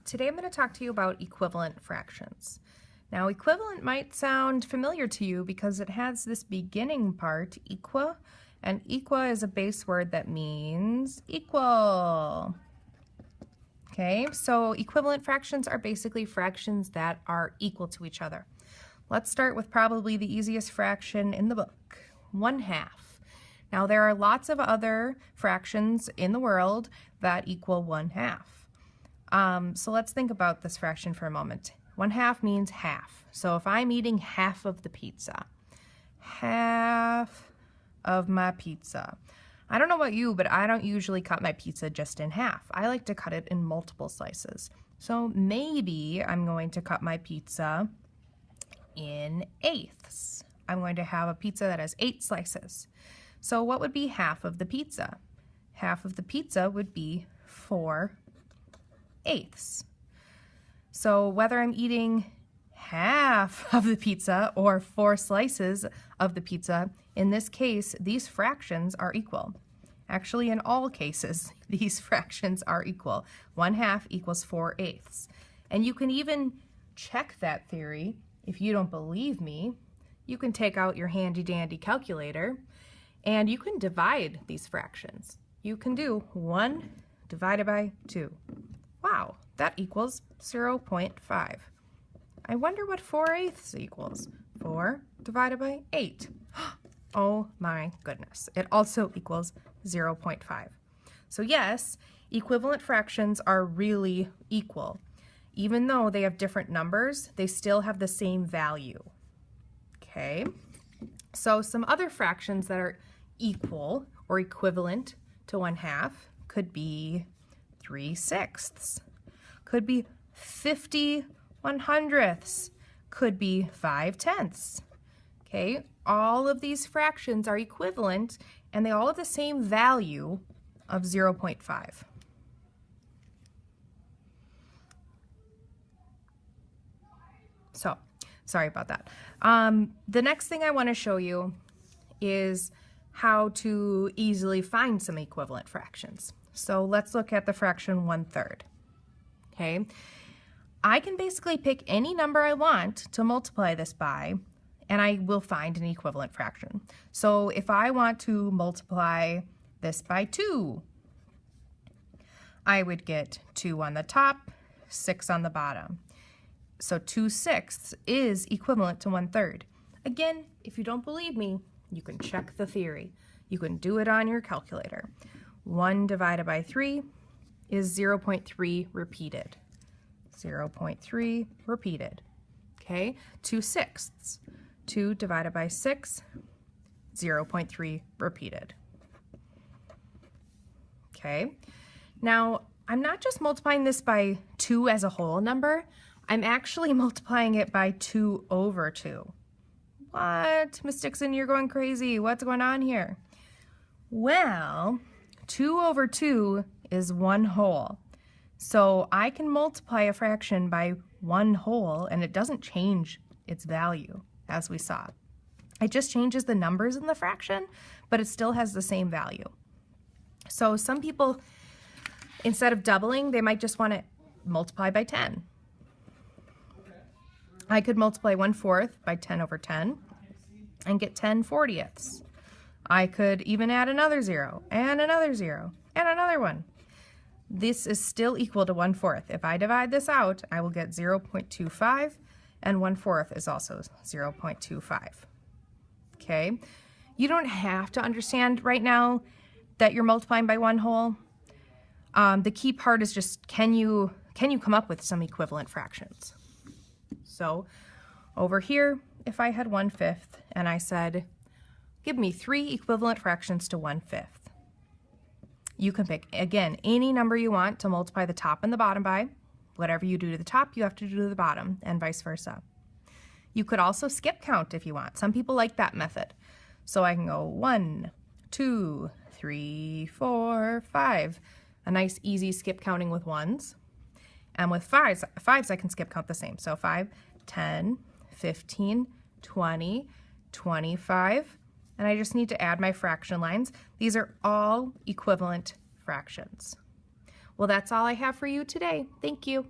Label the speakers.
Speaker 1: Today I'm going to talk to you about equivalent fractions. Now, equivalent might sound familiar to you because it has this beginning part, equa, and equa is a base word that means equal. Okay, so equivalent fractions are basically fractions that are equal to each other. Let's start with probably the easiest fraction in the book, 1/2. Now, there are lots of other fractions in the world that equal 1/2. So let's think about this fraction for a moment. 1/2 means half. So if I'm eating half of the pizza, half of my pizza. I don't know about you, but I don't usually cut my pizza just in half. I like to cut it in multiple slices. So maybe I'm going to cut my pizza in eighths. I'm going to have a pizza that has 8 slices. So what would be half of the pizza? Half of the pizza would be 4/8. So whether I'm eating half of the pizza or 4 slices of the pizza, in this case, these fractions are equal. Actually, in all cases, these fractions are equal. 1/2 equals 4/8. And you can even check that theory. If you don't believe me, you can take out your handy dandy calculator and you can divide these fractions. You can do 1 divided by 2. Wow, that equals 0.5. I wonder what 4/8 equals. 4 divided by 8. Oh my goodness, it also equals 0.5. So yes, equivalent fractions are really equal. Even though they have different numbers, they still have the same value. Okay, so some other fractions that are equal or equivalent to 1/2 could be 3/6, could be 50/100, could be 5/10. Okay, all of these fractions are equivalent and they all have the same value of 0.5. So, sorry about that. The next thing I want to show you is how to easily find some equivalent fractions. So let's look at the fraction 1/3. Okay, I can basically pick any number I want to multiply this by, and I will find an equivalent fraction. So if I want to multiply this by 2, I would get 2 on the top, 6 on the bottom. So 2/6 is equivalent to 1/3. Again, if you don't believe me, you can check the theory. You can do it on your calculator. 1 divided by 3 is 0.3 repeated. 0.3 repeated. Okay, 2/6. 2 divided by 6, 0.3 repeated. Okay, now I'm not just multiplying this by 2 as a whole number, I'm actually multiplying it by 2/2. What? Miss Dixon, you're going crazy. What's going on here? Well, 2/2 is 1 whole. So I can multiply a fraction by 1 whole and it doesn't change its value, as we saw. It just changes the numbers in the fraction, but it still has the same value. So some people, instead of doubling, they might just want to multiply by 10. I could multiply 1/4 by 10/10 and get 10/40. I could even add another 0 and another 0 and another one. This is still equal to 1/4. If I divide this out, I will get 0.25, and 1/4 is also 0.25. Okay, you don't have to understand right now that you're multiplying by 1 whole. The key part is just can you come up with some equivalent fractions? So over here, if I had 1/5 and I said, give me 3 equivalent fractions to 1/5. You can pick, again, any number you want to multiply the top and the bottom by. Whatever you do to the top, you have to do to the bottom, and vice versa. You could also skip count if you want. Some people like that method. So I can go 1, 2, 3, 4, 5. A nice easy skip counting with 1s. And with 5s I can skip count the same. So 5, 10, 15, 20, 25. And I just need to add my fraction lines. These are all equivalent fractions. Well, that's all I have for you today. Thank you.